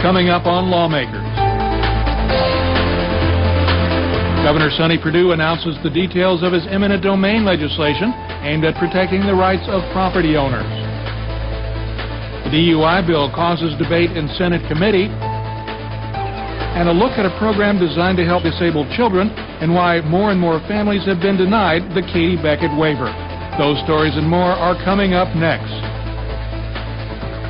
Coming up on Lawmakers. Governor Sonny Perdue announces the details of his eminent domain legislation aimed at protecting the rights of property owners. The DUI bill causes debate in Senate committee. And a look at a program designed to help disabled children and why more and more families have been denied the Katie Beckett waiver. Those stories and more are coming up next.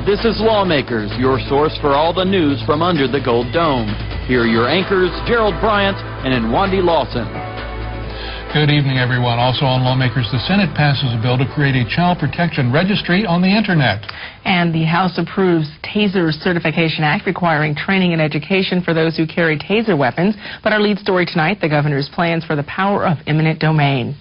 This is Lawmakers, your source for all the news from under the Gold Dome. Here are your anchors, Gerald Bryant and Nwandi Lawson. Good evening, everyone. Also on Lawmakers, the Senate passes a bill to create a child protection registry on the Internet. And the House approves Taser Certification Act requiring training and education for those who carry taser weapons. But our lead story tonight, the governor's plans for the power of eminent domain.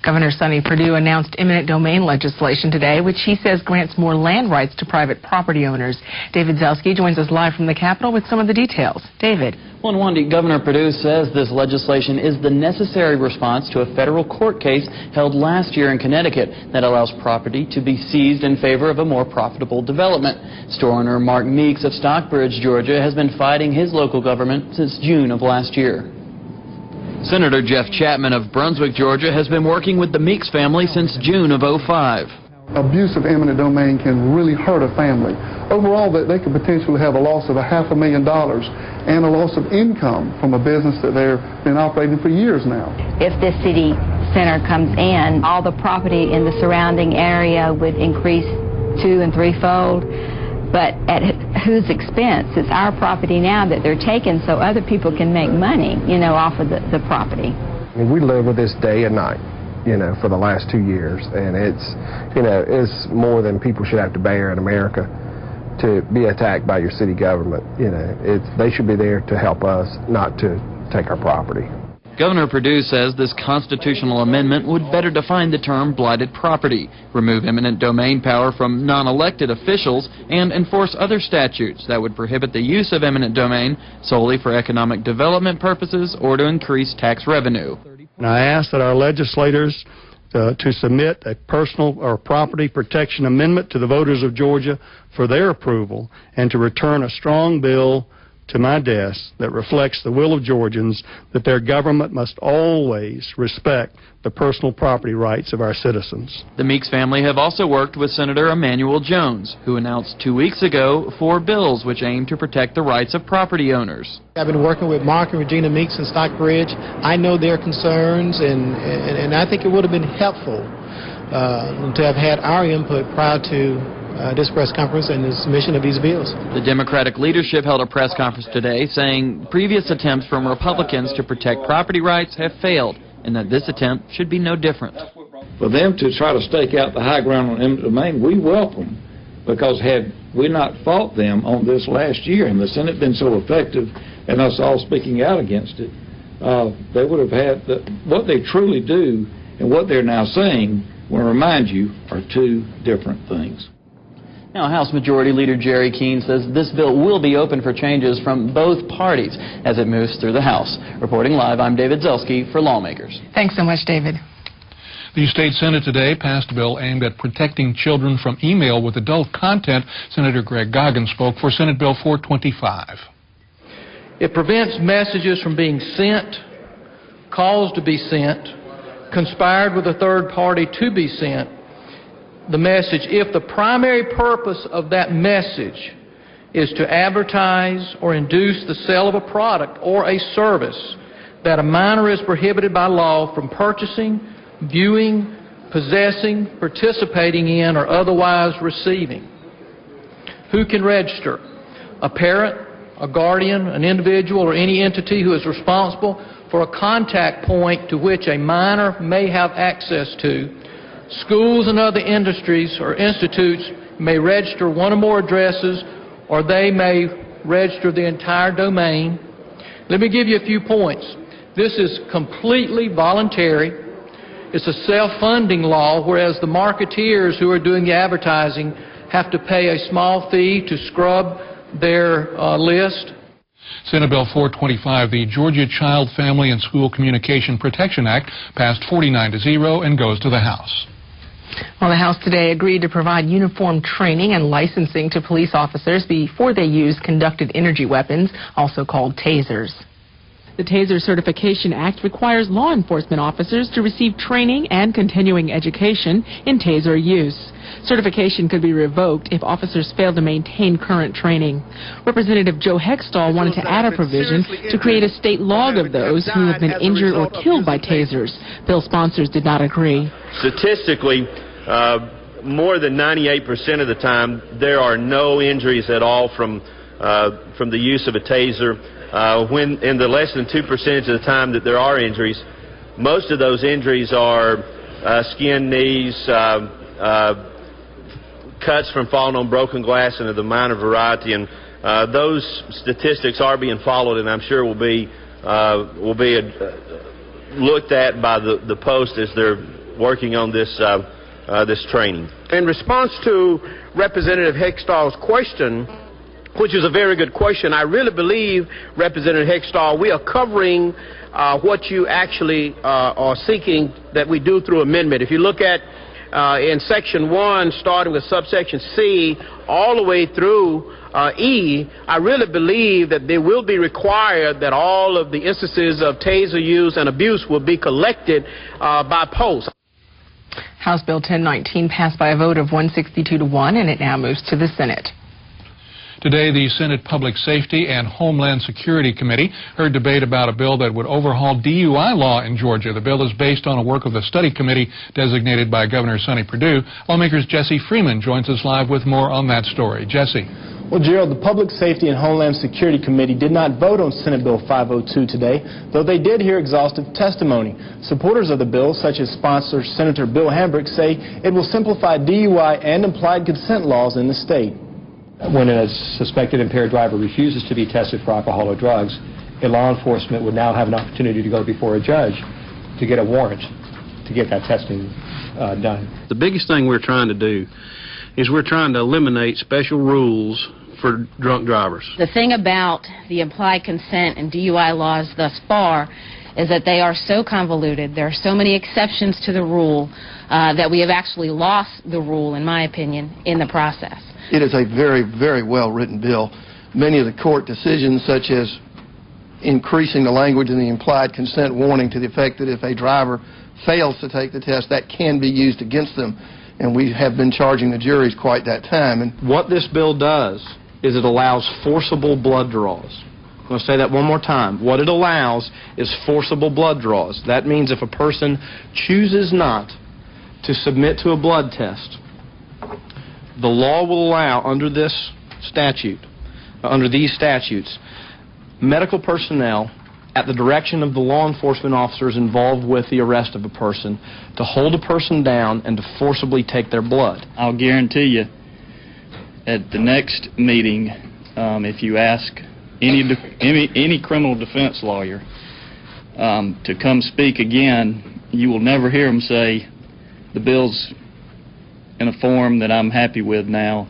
Governor Sonny Perdue announced eminent domain legislation today, which he says grants more land rights to private property owners. David Zelski joins us live from the Capitol with some of the details. David. Well, Nwandi, Governor Perdue says this legislation is the necessary response to a federal court case held last year in Connecticut that allows property to be seized in favor of a more profitable development. Store owner Mark Meeks of Stockbridge, Georgia, has been fighting his local government since June of last year. Senator Jeff Chapman of Brunswick, Georgia, has been working with the Meeks family since June of '05. Abuse of eminent domain can really hurt a family. Overall, they could potentially have a loss of $500,000 and a loss of income from a business that they've been operating for years now. If this city center comes in, all the property in the surrounding area would increase 2- and 3-fold. But at whose expense? It's our property now that they're taking so other people can make money, off of the property. I mean, we live with this day and night, for the last 2 years. And it's more than people should have to bear in America to be attacked by your city government. They should be there to help us, not to take our property. Governor Perdue says this constitutional amendment would better define the term blighted property, remove eminent domain power from non-elected officials, and enforce other statutes that would prohibit the use of eminent domain solely for economic development purposes or to increase tax revenue. And I ask that our legislators to submit a personal or property protection amendment to the voters of Georgia for their approval and to return a strong bill to my desk that reflects the will of Georgians that their government must always respect the personal property rights of our citizens. The Meeks family have also worked with Senator Emanuel Jones, who announced 2 weeks ago 4 bills which aim to protect the rights of property owners. I've been working with Mark and Regina Meeks in Stockbridge. I know their concerns, and I think it would have been helpful to have had our input prior to this press conference and the submission of these bills. The Democratic leadership held a press conference today saying previous attempts from Republicans to protect property rights have failed and that this attempt should be no different. For them to try to stake out the high ground on eminent domain, we welcome, because had we not fought them on this last year and the Senate been so effective and us all speaking out against it, they would have had what they truly do and what they're now saying, I want to remind you, are 2 different things. Now, House Majority Leader Jerry Keene says this bill will be open for changes from both parties as it moves through the House. Reporting live, I'm David Zelski for Lawmakers. Thanks so much, David. The state Senate today passed a bill aimed at protecting children from email with adult content. Senator Greg Goggins spoke for Senate Bill 425. It prevents messages from being sent, calls to be sent, conspired with a third party to be sent, the message, if the primary purpose of that message is to advertise or induce the sale of a product or a service that a minor is prohibited by law from purchasing, viewing, possessing, participating in, or otherwise receiving. Who can register? A parent, a guardian, an individual, or any entity who is responsible for a contact point to which a minor may have access to. Schools and other industries or institutes may register one or more addresses, or they may register the entire domain. Let me give you a few points. This is completely voluntary. It's a self-funding law, whereas the marketeers who are doing the advertising have to pay a small fee to scrub their list. Senate Bill 425, the Georgia Child, Family, and School Communication Protection Act, passed 49-0 and goes to the House. Well, the House today agreed to provide uniform training and licensing to police officers before they use conducted energy weapons, also called tasers. The Taser Certification Act requires law enforcement officers to receive training and continuing education in taser use. Certification could be revoked if officers fail to maintain current training. Representative Joe Hextall wanted to add a provision to create a state log of those who have been injured or killed by tasers. Bill sponsors did not agree. Statistically, more than 98% of the time, there are no injuries at all from the use of a taser. When in the less than 2% of the time that there are injuries, most of those injuries are skin, knees, cuts from falling on broken glass, and of the minor variety. And those statistics are being followed, and I'm sure will be looked at by the Post as they're working on this training. In response to Representative Hextall's question, which is a very good question, I really believe, Representative Hextall, we are covering what you actually are seeking that we do through amendment. If you look at in Section 1, starting with subsection C, all the way through E, I really believe that they will be required that all of the instances of taser use and abuse will be collected by post. House Bill 1019 passed by a vote of 162 to 1, and it now moves to the Senate. Today, the Senate Public Safety and Homeland Security Committee heard debate about a bill that would overhaul DUI law in Georgia. The bill is based on a work of the study committee designated by Governor Sonny Perdue. Lawmakers Jesse Freeman joins us live with more on that story. Jesse. Well, Gerald, the Public Safety and Homeland Security Committee did not vote on Senate Bill 502 today, though they did hear exhaustive testimony. Supporters of the bill, such as sponsor Senator Bill Hambrick, say it will simplify DUI and implied consent laws in the state. When a suspected impaired driver refuses to be tested for alcohol or drugs, a law enforcement would now have an opportunity to go before a judge to get a warrant to get that testing done. The biggest thing we're trying to do is we're trying to eliminate special rules for drunk drivers. The thing about the implied consent and DUI laws thus far is that they are so convoluted. There are so many exceptions to the rule that we have actually lost the rule, in my opinion, in the process. It is a very, very well-written bill. Many of the court decisions, such as increasing the language in the implied consent warning to the effect that if a driver fails to take the test, that can be used against them. And we have been charging the juries quite that time. And what this bill does is it allows forcible blood draws. I'm going to say that one more time. What it allows is forcible blood draws. That means if a person chooses not to submit to a blood test, the law will allow, under this statute, under these statutes, medical personnel, at the direction of the law enforcement officers involved with the arrest of a person, to hold a person down and to forcibly take their blood. I'll guarantee you, at the next meeting, if you ask any criminal defense lawyer to come speak again, you will never hear them say the bill's in a form that I'm happy with now.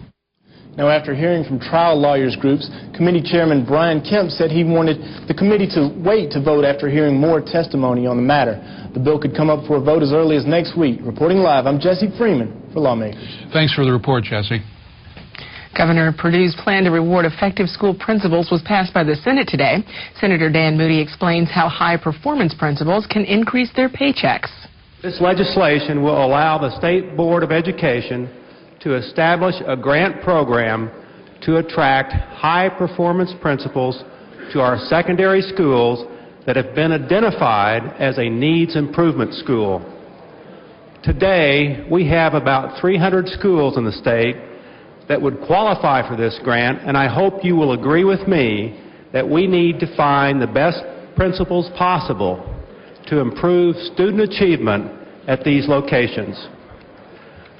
Now, after hearing from trial lawyers groups, Committee Chairman Brian Kemp said he wanted the committee to wait to vote after hearing more testimony on the matter. The bill could come up for a vote as early as next week. Reporting live, I'm Jesse Freeman for Lawmakers. Thanks for the report, Jesse. Governor Perdue's plan to reward effective school principals was passed by the Senate today. Senator Dan Moody explains how high-performance principals can increase their paychecks. This legislation will allow the State Board of Education to establish a grant program to attract high-performance principals to our secondary schools that have been identified as a needs improvement school. Today, we have about 300 schools in the state that would qualify for this grant, and I hope you will agree with me that we need to find the best principals possible to improve student achievement at these locations.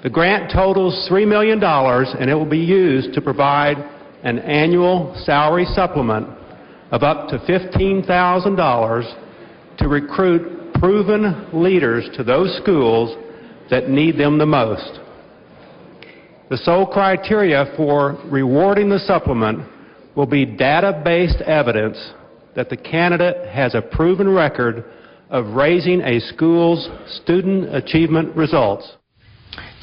The grant totals $3 million, and it will be used to provide an annual salary supplement of up to $15,000 to recruit proven leaders to those schools that need them the most. The sole criteria for rewarding the supplement will be data-based evidence that the candidate has a proven record of raising a school's student achievement results.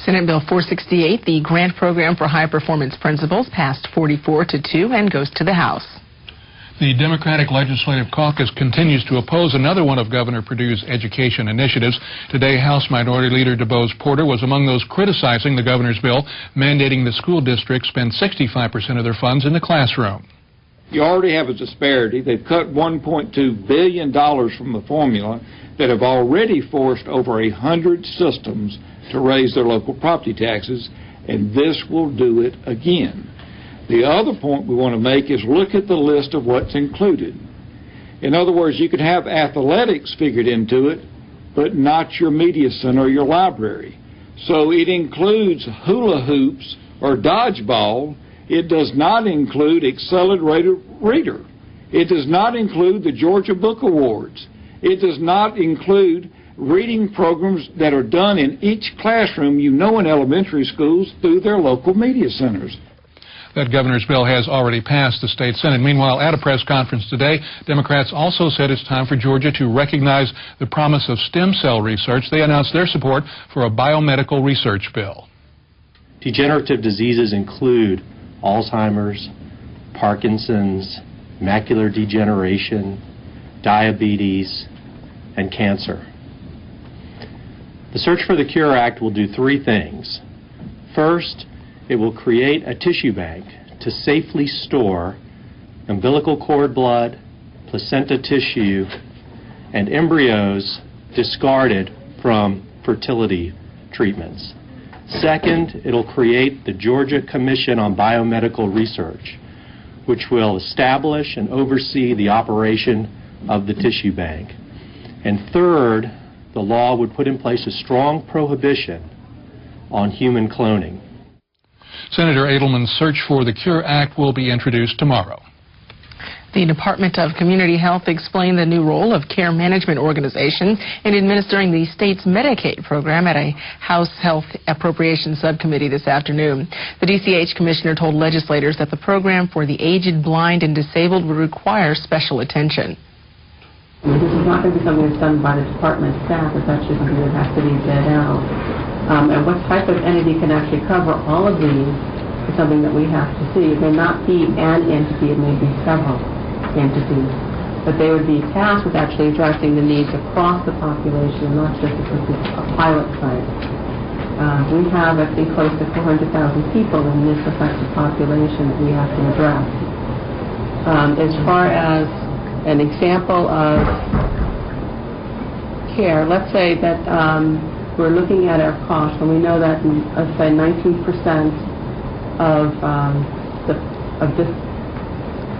Senate Bill 468, the grant program for high-performance principals, passed 44-2 and goes to the House. The Democratic Legislative Caucus continues to oppose another one of Governor Perdue's education initiatives. Today, House Minority Leader DeBose Porter was among those criticizing the governor's bill, mandating the school districts spend 65% of their funds in the classroom. You already have a disparity. They've cut $1.2 billion from the formula that have already forced over 100 systems to raise their local property taxes, and this will do it again. The other point we want to make is look at the list of what's included. In other words, you could have athletics figured into it, but not your media center or your library. So it includes hula hoops or dodgeball. It does not include Accelerated Reader. It does not include the Georgia Book Awards. It does not include reading programs that are done in each classroom, in elementary schools through their local media centers. That governor's bill has already passed the state Senate. Meanwhile, at a press conference today, Democrats also said it's time for Georgia to recognize the promise of stem cell research. They announced their support for a biomedical research bill. Degenerative diseases include Alzheimer's, Parkinson's, macular degeneration, diabetes, and cancer. The Search for the Cure Act will do three things. First, it will create a tissue bank to safely store umbilical cord blood, placenta tissue, and embryos discarded from fertility treatments. Second, it'll create the Georgia Commission on Biomedical Research, which will establish and oversee the operation of the tissue bank. And third, the law would put in place a strong prohibition on human cloning. Senator Edelman's Search for the Cure Act will be introduced tomorrow. The Department of Community Health explained the new role of care management organizations in administering the state's Medicaid program at a House Health Appropriations Subcommittee this afternoon. The DCH commissioner told legislators that the program for the aged, blind, and disabled would require special attention. This is not going to be something that's done by the department staff. It's actually something that has to be bid out. And what type of entity can actually cover all of these is something that we have to see. It may not be an entity, it may be several entities, but they would be tasked with actually addressing the needs across the population, not just a pilot site. We have, I think, close to 400,000 people in this affected population that we have to address. As far as an example of care, let's say that we're looking at our costs, and we know that, let's say, 19% of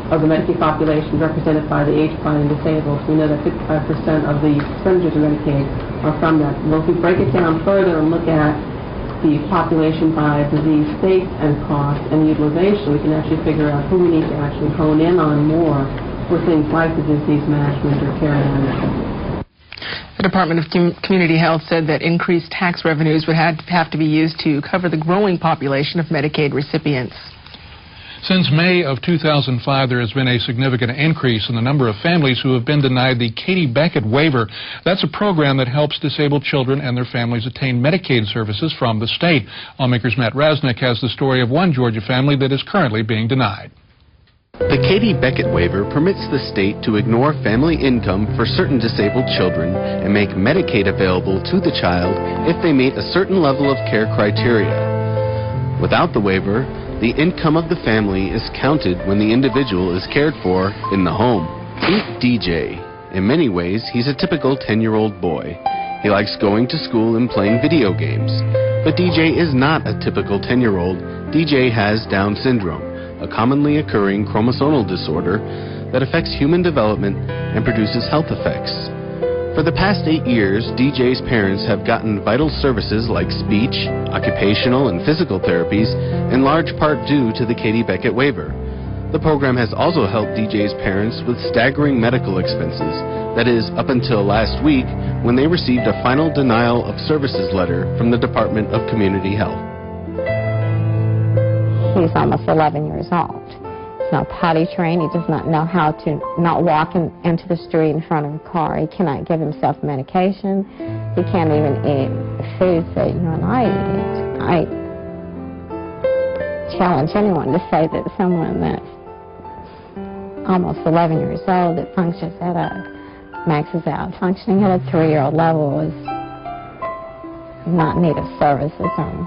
the Medicaid population represented by the aged, blind, and disabled. We know that 55% of the expenditures of Medicaid are from that. Well, if we break it down further and look at the population by disease state and cost and utilization, we can actually figure out who we need to actually hone in on more for things like the disease management or care management. The Department of Community Health said that increased tax revenues would have to be used to cover the growing population of Medicaid recipients. Since May of 2005, there has been a significant increase in the number of families who have been denied the Katie Beckett waiver. That's a program that helps disabled children and their families attain Medicaid services from the state. Lawmakers Matt Rasnick has the story of one Georgia family that is currently being denied. The Katie Beckett waiver permits the state to ignore family income for certain disabled children and make Medicaid available to the child if they meet a certain level of care criteria. Without the waiver, the income of the family is counted when the individual is cared for in the home. Meet DJ. In many ways, he's a typical 10-year-old boy. He likes going to school and playing video games. But DJ is not a typical 10-year-old. DJ has Down syndrome, a commonly occurring chromosomal disorder that affects human development and produces health effects. For the past 8 years, DJ's parents have gotten vital services like speech, occupational, and physical therapies, in large part due to the Katie Beckett waiver. The program has also helped DJ's parents with staggering medical expenses. That is, up until last week, when they received a final denial of services letter from the Department of Community Health. He's almost 11 years old. He's not potty trained. He does not know how to not walk into the street in front of a car. He cannot give himself medication. He can't even eat food that you and I eat. I challenge anyone to say that someone that's almost 11 years old that functions at maxes out functioning at a 3-year-old level is not in need of services or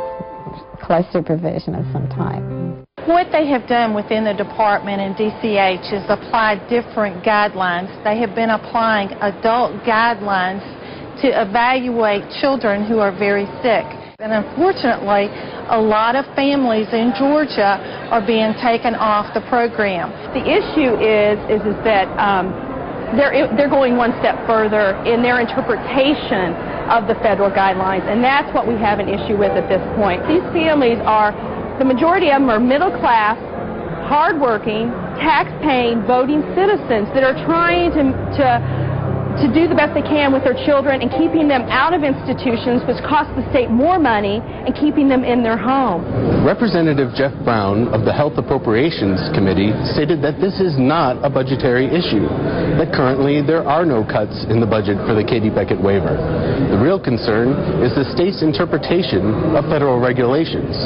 close supervision of some type. What they have done within the department and DCH is apply different guidelines. They have been applying adult guidelines to evaluate children who are very sick. And unfortunately, a lot of families in Georgia are being taken off the program. The issue is that they're going one step further in their interpretation of the federal guidelines, and that's what we have an issue with at this point. These families are, the majority of them are middle class, hardworking, tax-paying, voting citizens that are trying to do the best they can with their children and keeping them out of institutions, which cost the state more money, and keeping them in their home. Representative Jeff Brown of the Health Appropriations Committee stated that this is not a budgetary issue, that currently there are no cuts in the budget for the Katie Beckett waiver. The real concern is the state's interpretation of federal regulations.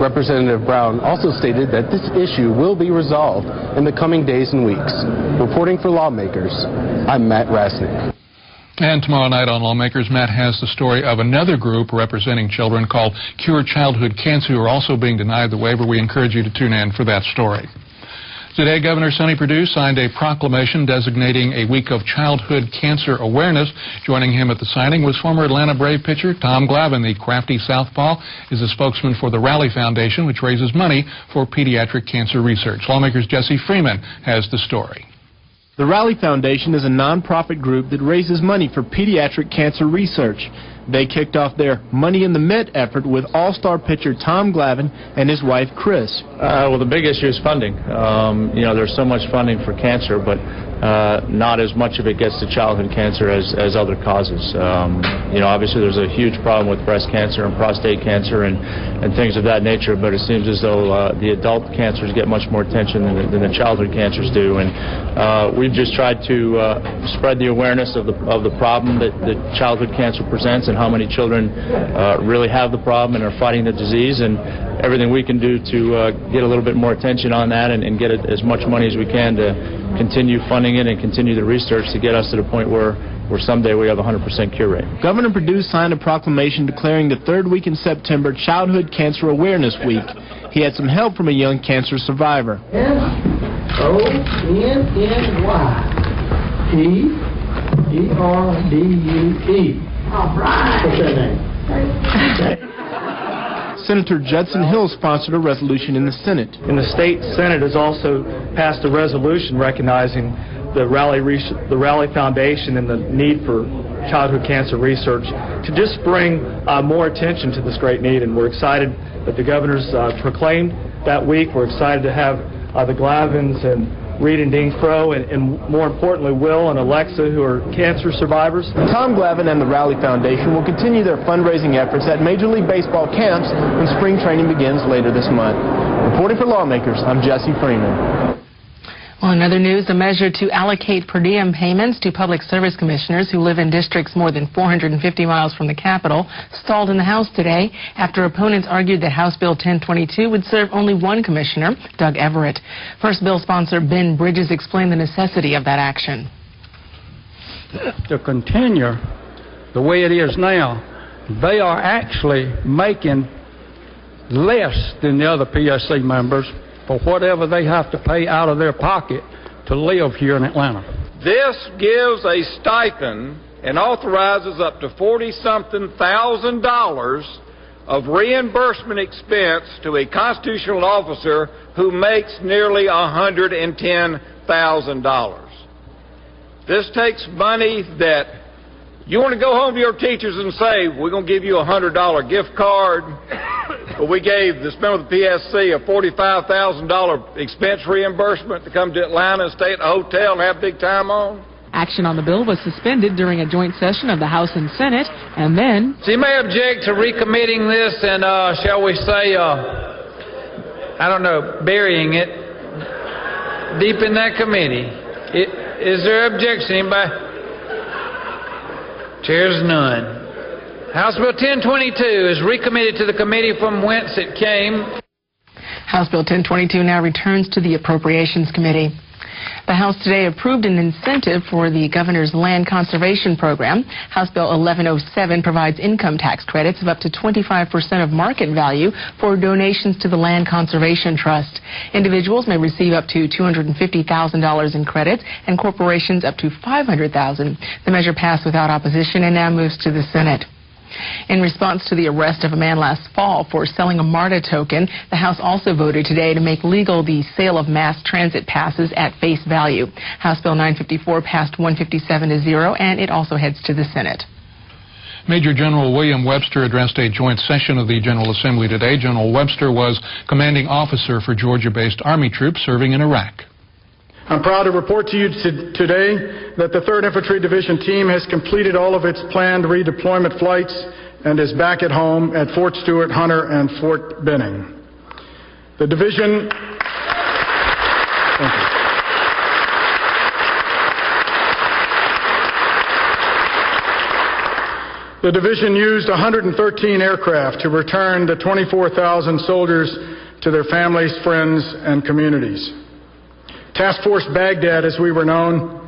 Representative Brown also stated that this issue will be resolved in the coming days and weeks. Reporting for Lawmakers, I'm Matt Rasnick. And tomorrow night on Lawmakers, Matt has the story of another group representing children called Cure Childhood Cancer, who are also being denied the waiver. We encourage you to tune in for that story. Today, Governor Sonny Perdue signed a proclamation designating a week of childhood cancer awareness. Joining him at the signing was former Atlanta Brave pitcher Tom Glavine. The crafty southpaw is a spokesman for the Rally Foundation, which raises money for pediatric cancer research. Lawmakers' Jesse Freeman has the story. The Rally Foundation is a nonprofit group that raises money for pediatric cancer research. They kicked off their Money in the Mitt effort with all-star pitcher Tom Glavine and his wife, Chris. Well, the big issue is funding. There's so much funding for cancer, but not as much of it gets to childhood cancer as other causes. Obviously there's a huge problem with breast cancer and prostate cancer and things of that nature, but it seems as though the adult cancers get much more attention than the childhood cancers do. And we've just tried to spread the awareness of the problem that childhood cancer presents and how many children really have the problem and are fighting the disease, and everything we can do to get a little bit more attention on that and get as much money as we can to continue funding it and continue the research to get us to the point where someday we have a 100% cure rate. Governor Perdue signed a proclamation declaring the third week in September Childhood Cancer Awareness Week. He had some help from a young cancer survivor. S-O-N-N-Y-P-E-R-D-U-E. All right. What's that name? Senator Judson Hill sponsored a resolution in the Senate. And the state Senate has also passed a resolution recognizing the Rally Foundation and the need for childhood cancer research to just bring more attention to this great need. And we're excited that the governor's proclaimed that week. We're excited to have the Glavines and Reed and Dean Crow, and more importantly, Will and Alexa, who are cancer survivors. Tom Glavine and the Rally Foundation will continue their fundraising efforts at Major League Baseball camps when spring training begins later this month. Reporting for Lawmakers, I'm Jesse Freeman. Well, in other news, a measure to allocate per diem payments to public service commissioners who live in districts more than 450 miles from the Capitol stalled in the House today after opponents argued that House Bill 1022 would serve only one commissioner, Doug Everett. First bill sponsor Ben Bridges explained the necessity of that action. To continue the way it is now, they are actually making less than the other PSC members for whatever they have to pay out of their pocket to live here in Atlanta. This gives a stipend and authorizes up to $40-something thousand of reimbursement expense to a constitutional officer who makes nearly $110,000. This takes money that you want to go home to your teachers and say, we're going to give you a $100 gift card, but we gave this member of the PSC a $45,000 expense reimbursement to come to Atlanta and stay at a hotel and have a big time on. Action on the bill was suspended during a joint session of the House and Senate, and then... So you may object to recommitting this and, shall we say, burying it deep in that committee. Is there objection? Anybody? Chair's none. House Bill 1022 is recommitted to the committee from whence it came. House Bill 1022 now returns to the Appropriations Committee. The House today approved an incentive for the governor's land conservation program. House Bill 1107 provides income tax credits of up to 25% of market value for donations to the Land Conservation Trust. Individuals may receive up to $250,000 in credits and corporations up to $500,000. The measure passed without opposition and now moves to the Senate. In response to the arrest of a man last fall for selling a MARTA token, the House also voted today to make legal the sale of mass transit passes at face value. House Bill 954 passed 157-0, and it also heads to the Senate. Major General William Webster addressed a joint session of the General Assembly today. General Webster was commanding officer for Georgia-based Army troops serving in Iraq. I'm proud to report to you today that the 3rd Infantry Division team has completed all of its planned redeployment flights and is back at home at Fort Stewart, Hunter, and Fort Benning. The division... Thank you. The division used 113 aircraft to return the 24,000 soldiers to their families, friends, and communities. Task Force Baghdad, as we were known,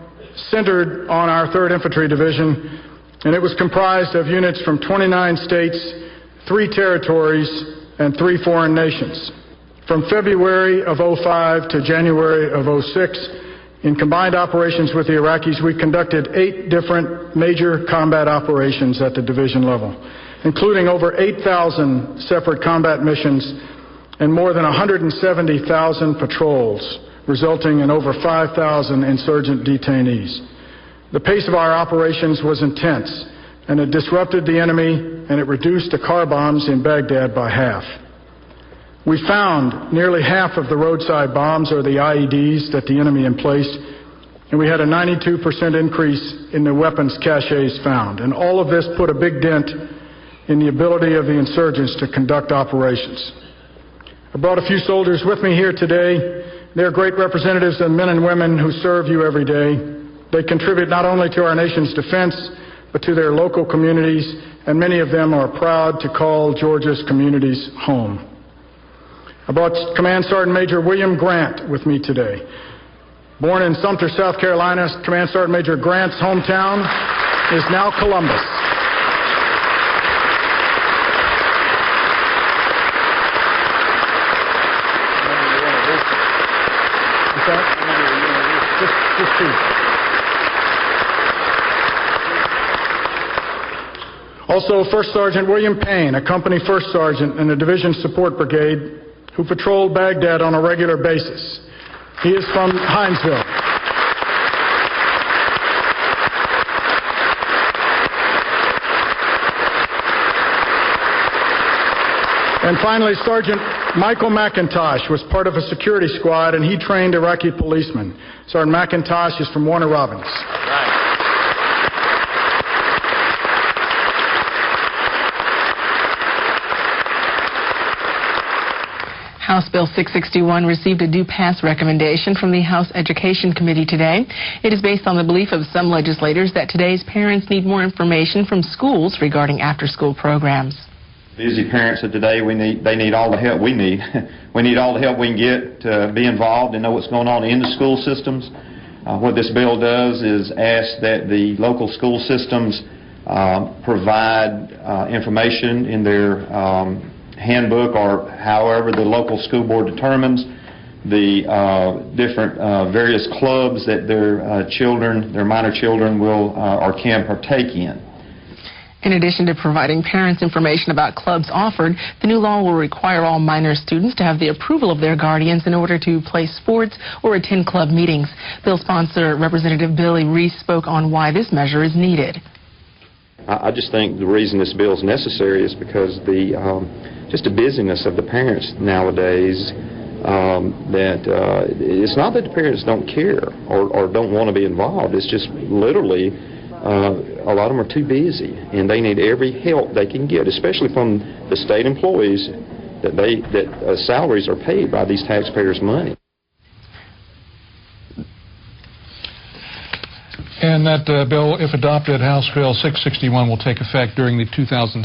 centered on our 3rd Infantry Division, and it was comprised of units from 29 states, 3 territories, and 3 foreign nations. From February of 05 to January of 06, in combined operations with the Iraqis, we conducted 8 different major combat operations at the division level, including over 8,000 separate combat missions and more than 170,000 patrols, resulting in over 5,000 insurgent detainees. The pace of our operations was intense, and it disrupted the enemy, and it reduced the car bombs in Baghdad by half. We found nearly half of the roadside bombs, or the IEDs, that the enemy emplaced, and we had a 92% increase in the weapons caches found. And all of this put a big dent in the ability of the insurgents to conduct operations. I brought a few soldiers with me here today. They're great representatives of men and women who serve you every day. They contribute not only to our nation's defense, but to their local communities, and many of them are proud to call Georgia's communities home. I brought Command Sergeant Major William Grant with me today. Born in Sumter, South Carolina, Command Sergeant Major Grant's hometown is now Columbus. Also, First Sergeant William Payne, a company first sergeant in the Division Support Brigade, who patrolled Baghdad on a regular basis. He is from Hinesville. And finally, Sergeant Michael McIntosh was part of a security squad, and he trained Iraqi policemen. Sergeant McIntosh is from Warner Robins. House Bill 661 received a due pass recommendation from the House Education Committee today. It is based on the belief of some legislators that today's parents need more information from schools regarding after-school programs. Busy parents of today, they need all the help we need. We need all the help we can get to be involved and know what's going on in the school systems. What this bill does is ask that the local school systems provide information in their handbook, or however the local school board determines, the different various clubs that their children, their minor children will or can partake in. In addition to providing parents information about clubs offered, the new law will require all minor students to have the approval of their guardians in order to play sports or attend club meetings. Bill sponsor Representative Billy Reese spoke on why this measure is needed. I just think the reason this bill is necessary is because just the busyness of the parents nowadays, it's not that the parents don't care or don't want to be involved. It's just literally a lot of them are too busy, and they need every help they can get, especially from the state employees that salaries are paid by these taxpayers' money. And that bill, if adopted, House Bill 661, will take effect during the 2006-2007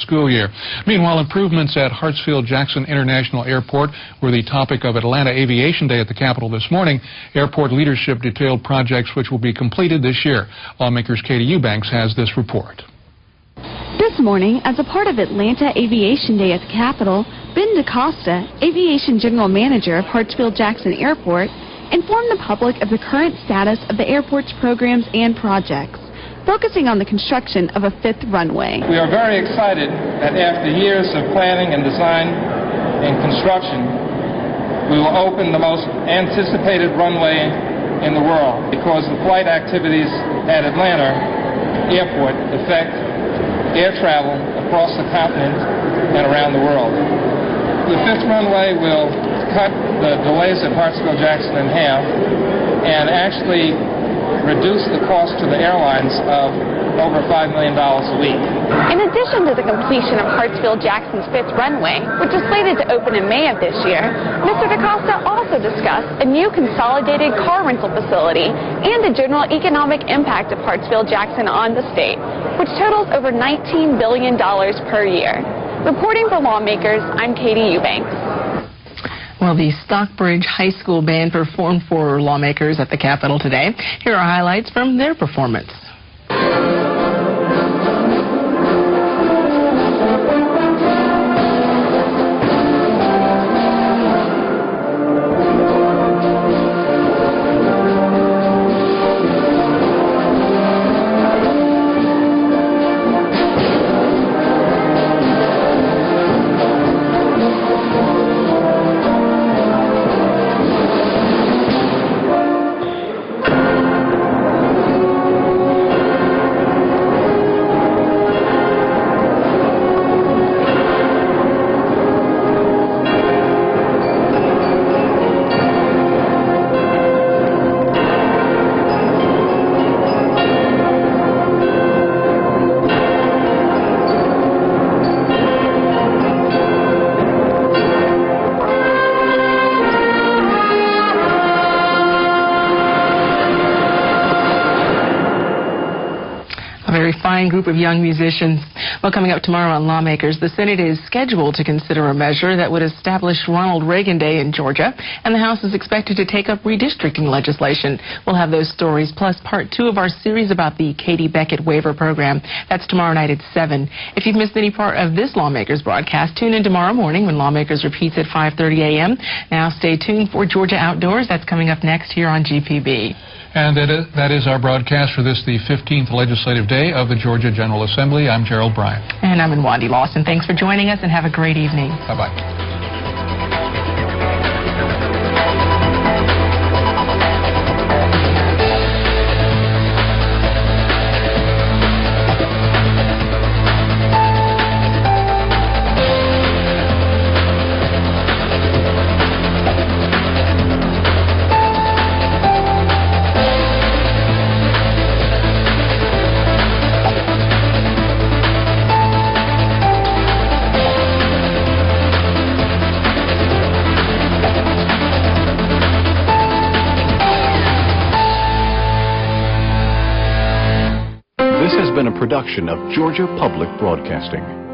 school year. Meanwhile, improvements at Hartsfield-Jackson International Airport were the topic of Atlanta Aviation Day at the Capitol this morning. Airport leadership detailed projects which will be completed this year. Lawmakers' Katie Eubanks has this report. This morning, as a part of Atlanta Aviation Day at the Capitol, Ben DaCosta, Aviation General Manager of Hartsfield-Jackson Airport, informed the public of the current status of the airport's programs and projects, focusing on the construction of a 5th runway. We are very excited that after years of planning and design and construction, we will open the most anticipated runway in the world because the flight activities at Atlanta Airport affect air travel across the continent and around the world. The 5th runway will cut the delays at Hartsfield-Jackson in half and actually reduce the cost to the airlines of over $5 million a week. In addition to the completion of Hartsfield-Jackson's 5th runway, which is slated to open in May of this year, Mr. DaCosta also discussed a new consolidated car rental facility and the general economic impact of Hartsfield-Jackson on the state, which totals over $19 billion per year. Reporting for Lawmakers, I'm Katie Eubanks. Well, the Stockbridge High School band performed for lawmakers at the Capitol today. Here are highlights from their performance. Very fine group of young musicians. Well, coming up tomorrow on Lawmakers, the Senate is scheduled to consider a measure that would establish Ronald Reagan Day in Georgia, and the House is expected to take up redistricting legislation. We'll have those stories, plus part 2 of our series about the Katie Beckett waiver program. That's tomorrow night at 7. If you've missed any part of this Lawmakers broadcast, tune in tomorrow morning when Lawmakers repeats at 5:30 a.m. Now stay tuned for Georgia Outdoors. That's coming up next here on GPB. And that is our broadcast for this, the 15th legislative day of the Georgia General Assembly. I'm Gerald Bryant. And I'm Wendy Lawson. Thanks for joining us and have a great evening. Bye-bye. This has been a production of Georgia Public Broadcasting.